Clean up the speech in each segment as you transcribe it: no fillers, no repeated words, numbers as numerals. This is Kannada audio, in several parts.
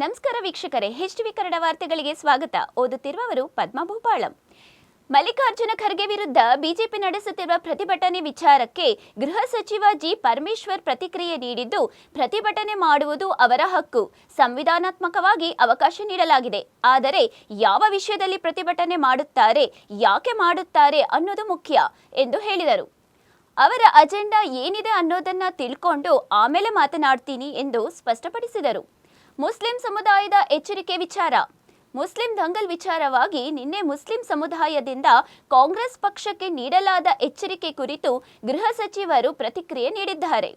ನಮಸ್ಕಾರ ವೀಕ್ಷಕರೇ, HTV ಕನ್ನಡ ವಾರ್ತೆಗಳಿಗೆ ಸ್ವಾಗತ. ಓದುತ್ತಿರುವವರು ಪದ್ಮ ಭೂಪಾಳಂ. ಮಲ್ಲಿಕಾರ್ಜುನ ಖರ್ಗೆ ವಿರುದ್ಧ ಬಿಜೆಪಿ ನಡೆಸುತ್ತಿರುವ ಪ್ರತಿಭಟನೆ ವಿಚಾರಕ್ಕೆ ಗೃಹ ಸಚಿವ ಜಿ ಪರಮೇಶ್ವರ್ ಪ್ರತಿಕ್ರಿಯೆ ನೀಡಿದ್ದು, ಪ್ರತಿಭಟನೆ ಮಾಡುವುದು ಅವರ ಹಕ್ಕು, ಸಂವಿಧಾನಾತ್ಮಕವಾಗಿ ಅವಕಾಶ ನೀಡಲಾಗಿದೆ. ಆದರೆ ಯಾವ ವಿಷಯದಲ್ಲಿ ಪ್ರತಿಭಟನೆ ಮಾಡುತ್ತಾರೆ, ಯಾಕೆ ಮಾಡುತ್ತಾರೆ ಅನ್ನೋದು ಮುಖ್ಯ ಎಂದು ಹೇಳಿದರು. ಅವರ ಅಜೆಂಡಾ ಏನಿದೆ ಅನ್ನೋದನ್ನ ತಿಳ್ಕೊಂಡು ಆಮೇಲೆ ಮಾತನಾಡ್ತೀನಿ ಎಂದು ಸ್ಪಷ್ಟಪಡಿಸಿದರು. ಮುಸ್ಲಿಂ ಸಮುದಾಯದ ಎಚ್ಚರಿಕೆ ವಿಚಾರ. ಮುಸ್ಲಿಂ ದಂಗಲ್ ವಿಚಾರವಾಗಿ ನಿನ್ನೆ ಮುಸ್ಲಿಂ ಸಮುದಾಯದಿಂದ ಕಾಂಗ್ರೆಸ್ ಪಕ್ಷಕ್ಕೆ ನೀಡಲಾದ ಎಚ್ಚರಿಕೆ ಕುರಿತು ಗೃಹ ಸಚಿವರು ಪ್ರತಿಕ್ರಿಯೆ ನೀಡಿದ್ದಾರೆ.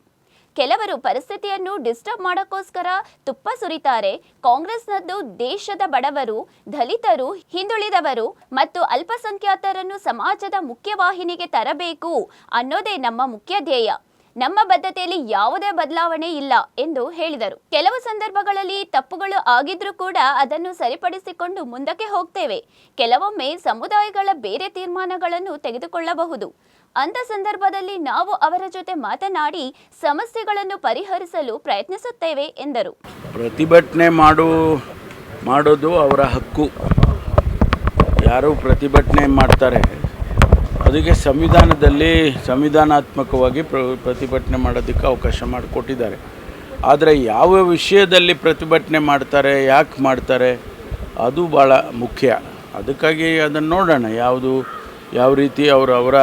ಕೆಲವರು ಪರಿಸ್ಥಿತಿಯನ್ನು ಡಿಸ್ಟರ್ಬ್ ಮಾಡೋಕ್ಕೋಸ್ಕರ ತುಪ್ಪ ಸುರಿತಾರೆ. ಕಾಂಗ್ರೆಸ್ನದ್ದು ದೇಶದ ಬಡವರು, ದಲಿತರು, ಹಿಂದುಳಿದವರು ಮತ್ತು ಅಲ್ಪಸಂಖ್ಯಾತರನ್ನು ಸಮಾಜದ ಮುಖ್ಯವಾಹಿನಿಗೆ ತರಬೇಕು ಅನ್ನೋದೇ ನಮ್ಮ ಮುಖ್ಯ ಧ್ಯೇಯ. ನಮ್ಮ ಬದ್ಧತೆಯಲ್ಲಿ ಯಾವುದೇ ಬದಲಾವಣೆ ಇಲ್ಲ ಎಂದು ಹೇಳಿದರು. ಕೆಲವು ಸಂದರ್ಭಗಳಲ್ಲಿ ತಪ್ಪುಗಳು ಆಗಿದ್ರೂ ಕೂಡ ಅದನ್ನು ಸರಿಪಡಿಸಿಕೊಂಡು ಮುಂದಕ್ಕೆ ಹೋಗ್ತೇವೆ. ಕೆಲವೊಮ್ಮೆ ಸಮುದಾಯಗಳ ಬೇರೆ ತೀರ್ಮಾನಗಳನ್ನು ತೆಗೆದುಕೊಳ್ಳಬಹುದು. ಅಂಥ ಸಂದರ್ಭದಲ್ಲಿ ನಾವು ಅವರ ಜೊತೆ ಮಾತನಾಡಿ ಸಮಸ್ಯೆಗಳನ್ನು ಪರಿಹರಿಸಲು ಪ್ರಯತ್ನಿಸುತ್ತೇವೆ ಎಂದರು. ಪ್ರತಿಭಟನೆ ಮಾಡೋದು ಅವರ ಹಕ್ಕು. ಯಾರು ಪ್ರತಿಭಟನೆ ಮಾಡ್ತಾರೆ ಅದಕ್ಕೆ ಸಂವಿಧಾನದಲ್ಲಿ ಸಂವಿಧಾನಾತ್ಮಕವಾಗಿ ಪ್ರತಿಭಟನೆ ಮಾಡೋದಕ್ಕೆ ಅವಕಾಶ ಮಾಡಿಕೊಟ್ಟಿದ್ದಾರೆ. ಆದರೆ ಯಾವ ವಿಷಯದಲ್ಲಿ ಪ್ರತಿಭಟನೆ ಮಾಡ್ತಾರೆ, ಯಾಕೆ ಮಾಡ್ತಾರೆ, ಅದು ಭಾಳ ಮುಖ್ಯ. ಅದಕ್ಕಾಗಿ ಅದನ್ನು ನೋಡೋಣ, ಯಾವ ರೀತಿ ಅವರ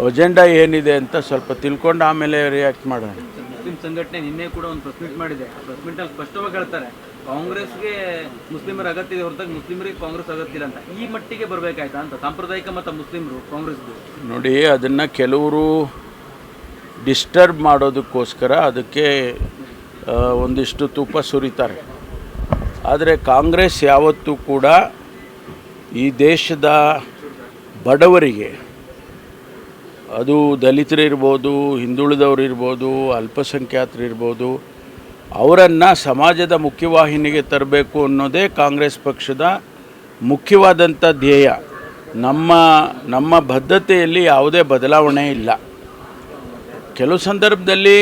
ಅಜೆಂಡಾ ಏನಿದೆ ಅಂತ ಸ್ವಲ್ಪ ತಿಳ್ಕೊಂಡು ಆಮೇಲೆ ರಿಯಾಕ್ಟ್ ಮಾಡೋಣ. ಮುಸ್ಲಿಂ ಸಂಘಟನೆ ನಿನ್ನೆ ಕೂಡ ಒಂದು ಪ್ರೆಸ್ ಮೀಟ್ ಮಾಡಿದೆ. ಪ್ರೆಸ್ ಮೀಟಲ್ಲಿ ಸ್ಪಷ್ಟವಾಗಿ ಹೇಳ್ತಾರೆ, ಕಾಂಗ್ರೆಸ್ಗೆ ಮುಸ್ಲಿಮರ ಅಗತ್ಯ ಇದೆ ಹೊರತಾಗಿ ಮುಸ್ಲಿಮರಿಗೆ ಕಾಂಗ್ರೆಸ್ ಅಗತ್ಯ ಇಲ್ಲ ಅಂತ. ಈ ಮಟ್ಟಿಗೆ ಬರಬೇಕಾಯ್ತಾ ಅಂತ ಸಾಂಪ್ರದಾಯಿಕ ಮತ್ತು ಮುಸ್ಲಿಮರು ಕಾಂಗ್ರೆಸ್ದು ನೋಡಿ, ಅದನ್ನು ಕೆಲವರು ಡಿಸ್ಟರ್ಬ್ ಮಾಡೋದಕ್ಕೋಸ್ಕರ ಅದಕ್ಕೆ ಒಂದಿಷ್ಟು ತುಪ್ಪ ಸುರಿತಾರೆ. ಆದರೆ ಕಾಂಗ್ರೆಸ್ ಯಾವತ್ತೂ ಕೂಡ ಈ ದೇಶದ ಬಡವರಿಗೆ, ಅದು ದಲಿತರಿರ್ಬೋದು, ಹಿಂದುಳಿದವರಿರ್ಬೋದು, ಅಲ್ಪಸಂಖ್ಯಾತರಿರ್ಬೋದು, ಅವರನ್ನು ಸಮಾಜದ ಮುಖ್ಯವಾಹಿನಿಗೆ ತರಬೇಕು ಅನ್ನೋದೇ ಕಾಂಗ್ರೆಸ್ ಪಕ್ಷದ ಮುಖ್ಯವಾದಂಥ ಧ್ಯೇಯ. ನಮ್ಮ ಬದ್ಧತೆಯಲ್ಲಿ ಯಾವುದೇ ಬದಲಾವಣೆ ಇಲ್ಲ. ಕೆಲವು ಸಂದರ್ಭದಲ್ಲಿ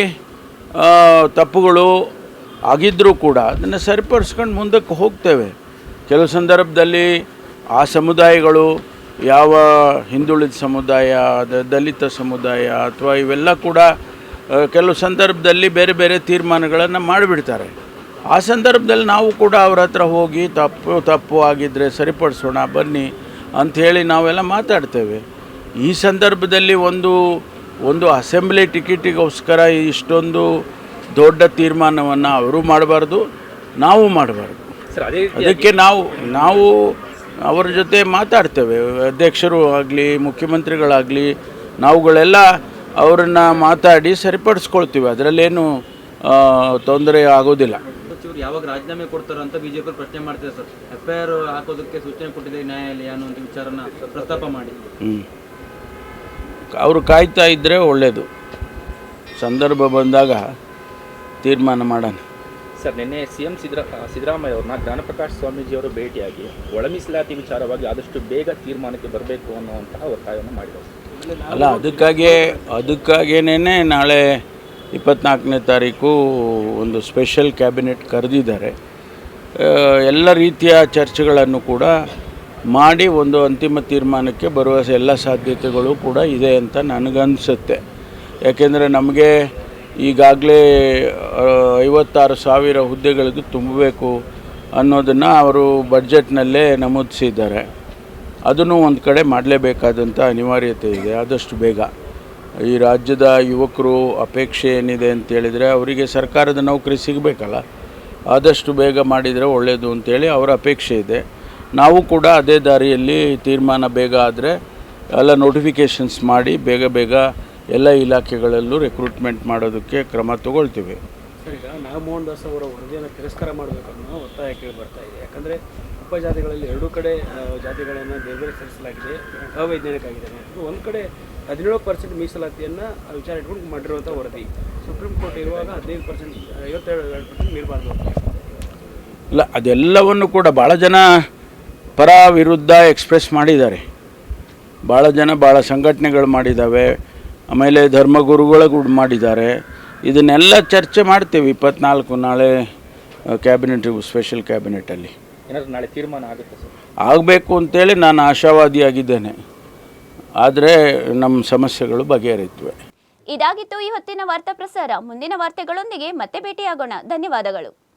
ತಪ್ಪುಗಳು ಆಗಿದ್ದರೂ ಕೂಡ ಅದನ್ನು ಸರಿಪಡಿಸ್ಕೊಂಡು ಮುಂದಕ್ಕೆ ಹೋಗ್ತೇವೆ. ಕೆಲವು ಸಂದರ್ಭದಲ್ಲಿ ಆ ಸಮುದಾಯಗಳು, ಯಾವ ಹಿಂದುಳಿದ ಸಮುದಾಯ, ದಲಿತ ಸಮುದಾಯ ಅಥವಾ ಇವೆಲ್ಲ ಕೂಡ ಕೆಲವು ಸಂದರ್ಭದಲ್ಲಿ ಬೇರೆ ಬೇರೆ ತೀರ್ಮಾನಗಳನ್ನು ಮಾಡಿಬಿಡ್ತಾರೆ. ಆ ಸಂದರ್ಭದಲ್ಲಿ ನಾವು ಕೂಡ ಅವ್ರ ಹತ್ರ ಹೋಗಿ ತಪ್ಪು ಆಗಿದ್ದರೆ ಸರಿಪಡಿಸೋಣ ಬನ್ನಿ ಅಂಥೇಳಿ ನಾವೆಲ್ಲ ಮಾತಾಡ್ತೇವೆ. ಈ ಸಂದರ್ಭದಲ್ಲಿ ಒಂದು ಅಸೆಂಬ್ಲಿ ಟಿಕೆಟಿಗೋಸ್ಕರ ಇಷ್ಟೊಂದು ದೊಡ್ಡ ತೀರ್ಮಾನವನ್ನು ಅವರು ಮಾಡಬಾರ್ದು, ನಾವು ಮಾಡಬಾರ್ದು. ಅದಕ್ಕೆ ನಾವು ಅವರ ಜೊತೆ ಮಾತಾಡ್ತೇವೆ. ಅಧ್ಯಕ್ಷರು ಆಗಲಿ, ಮುಖ್ಯಮಂತ್ರಿಗಳಾಗಲಿ, ನಾವುಗಳೆಲ್ಲ ಅವರನ್ನು ಮಾತಾಡಿ ಸರಿಪಡಿಸ್ಕೊಳ್ತೀವಿ. ಅದರಲ್ಲೇನು ತೊಂದರೆ ಆಗೋದಿಲ್ಲ. ಸಚಿವರು ಯಾವಾಗ ರಾಜೀನಾಮೆ ಕೊಡ್ತಾರೆ ಅಂತ ಬಿಜೆಪಿ ಪ್ರಶ್ನೆ ಮಾಡ್ತಿದೆ ಸರ್. FIR ಹಾಕೋದಕ್ಕೆ ಸೂಚನೆ ಕೊಟ್ಟಿದೆ ನ್ಯಾಯಾಲಯ ಅನ್ನುವಂಥ ವಿಚಾರನ ಪ್ರಸ್ತಾಪ ಮಾಡಿ. ಅವರು ಕಾಯ್ತಾ ಇದ್ದರೆ ಒಳ್ಳೆಯದು. ಸಂದರ್ಭ ಬಂದಾಗ ತೀರ್ಮಾನ ಮಾಡೋಣ. ಸರ್, ನಿನ್ನೆ CM ಸಿದ್ದರಾಮಯ್ಯ ಅವ್ರನ್ನ ಜ್ಞಾನಪ್ರಕಾಶ್ ಸ್ವಾಮೀಜಿಯವರು ಭೇಟಿಯಾಗಿ ಒಳ ಮೀಸಲಾತಿ ವಿಚಾರವಾಗಿ ಆದಷ್ಟು ಬೇಗ ತೀರ್ಮಾನಕ್ಕೆ ಬರಬೇಕು ಅನ್ನುವಂತಹ ಒತ್ತಾಯವನ್ನು ಮಾಡಿದರು. ಅಲ್ಲ, ಅದಕ್ಕಾಗೇನೆ ನಾಳೆ 24ನೇ ತಾರೀಕು ಒಂದು ಸ್ಪೆಷಲ್ ಕ್ಯಾಬಿನೆಟ್ ಕರೆದಿದ್ದಾರೆ. ಎಲ್ಲ ರೀತಿಯ ಚರ್ಚೆಗಳನ್ನು ಕೂಡ ಮಾಡಿ ಒಂದು ಅಂತಿಮ ತೀರ್ಮಾನಕ್ಕೆ ಬರುವ ಎಲ್ಲ ಸಾಧ್ಯತೆಗಳು ಕೂಡ ಇದೆ ಅಂತ ನನಗನ್ನಿಸುತ್ತೆ. ಯಾಕೆಂದರೆ ನಮಗೆ ಈಗಾಗಲೇ 56,000 ಹುದ್ದೆಗಳಿಗೆ ತುಂಬಬೇಕು ಅನ್ನೋದನ್ನು ಅವರು ಬಡ್ಜೆಟ್ನಲ್ಲೇ ನಮೂದಿಸಿದ್ದಾರೆ. ಅದನ್ನು ಒಂದು ಕಡೆ ಮಾಡಲೇಬೇಕಾದಂಥ ಅನಿವಾರ್ಯತೆ ಇದೆ. ಆದಷ್ಟು ಬೇಗ ಈ ರಾಜ್ಯದ ಯುವಕರು ಅಪೇಕ್ಷೆ ಏನಿದೆ ಅಂತೇಳಿದರೆ ಅವರಿಗೆ ಸರ್ಕಾರದ ನೌಕರಿ ಸಿಗಬೇಕಲ್ಲ, ಆದಷ್ಟು ಬೇಗ ಮಾಡಿದರೆ ಒಳ್ಳೆಯದು ಅಂತೇಳಿ ಅವರ ಅಪೇಕ್ಷೆ ಇದೆ. ನಾವು ಕೂಡ ಅದೇ ದಾರಿಯಲ್ಲಿ ತೀರ್ಮಾನ ಬೇಗ ಆದರೆ ಎಲ್ಲ ನೋಟಿಫಿಕೇಷನ್ಸ್ ಮಾಡಿ ಬೇಗ ಎಲ್ಲ ಇಲಾಖೆಗಳಲ್ಲೂ ರಿಕ್ರೂಟ್ಮೆಂಟ್ ಮಾಡೋದಕ್ಕೆ ಕ್ರಮ ತಗೊಳ್ತೀವಿ. ಸರ್, ಈಗ ನಾಗಮೋಹನ್ ದಾಸ್ ಅವರ ವರದಿಯನ್ನು ತಿರಸ್ಕಾರ ಮಾಡಬೇಕನ್ನೋ ಒತ್ತಾಯ ಕೇಳಿ ಬರ್ತಾ ಇದೆ. ಯಾಕಂದರೆ ಉಪಜಾತಿಗಳಲ್ಲಿ ಎರಡೂ ಕಡೆ ಜಾತಿಗಳನ್ನು ಬೇರೆ ಸರಿಸಲಾಗಿದೆ, ಅವೈಜ್ಞಾನಿಕ ಆಗಿದೆ. ಒಂದು ಕಡೆ 17% ಮೀಸಲಾತಿಯನ್ನು ವಿಚಾರ ಇಟ್ಕೊಂಡು ಮಾಡಿರುವಂಥ ವರದಿ. ಸುಪ್ರೀಂ ಕೋರ್ಟ್ ಇರುವಾಗ 15%, 52% ಮೀರಬಾರ್ದು ಅಂತ. ಇಲ್ಲ, ಅದೆಲ್ಲವನ್ನು ಕೂಡ ಭಾಳ ಜನ ಪರ ವಿರುದ್ಧ ಎಕ್ಸ್ಪ್ರೆಸ್ ಮಾಡಿದ್ದಾರೆ. ಭಾಳ ಸಂಘಟನೆಗಳು ಮಾಡಿದ್ದಾವೆ. ಆಮೇಲೆ ಧರ್ಮಗುರುಗಳು ಮಾಡಿದ್ದಾರೆ. ಇದನ್ನೆಲ್ಲ ಚರ್ಚೆ ಮಾಡ್ತೀವಿ. 24 ನಾಳೆ ಕ್ಯಾಬಿನೆಟಿಗೂ ಸ್ಪೆಷಲ್ ಕ್ಯಾಬಿನೆಟಲ್ಲಿ ಏನಾದರೂ ನಾಳೆ ತೀರ್ಮಾನ ಆಗುತ್ತೆ ಸರ್? ಆಗಬೇಕು ಅಂತೇಳಿ ನಾನು ಆಶಾವಾದಿಯಾಗಿದ್ದೇನೆ. ಆದರೆ ನಮ್ಮ ಸಮಸ್ಯೆಗಳು ಬಗೆಹರಿಯುತ್ತವೆ. ಇದಾಗಿತ್ತು ಈ ಹೊತ್ತಿನ ವಾರ್ತಾ ಪ್ರಸಾರ. ಮುಂದಿನ ವಾರ್ತೆಗಳೊಂದಿಗೆ ಮತ್ತೆ ಭೇಟಿಯಾಗೋಣ. ಧನ್ಯವಾದಗಳು.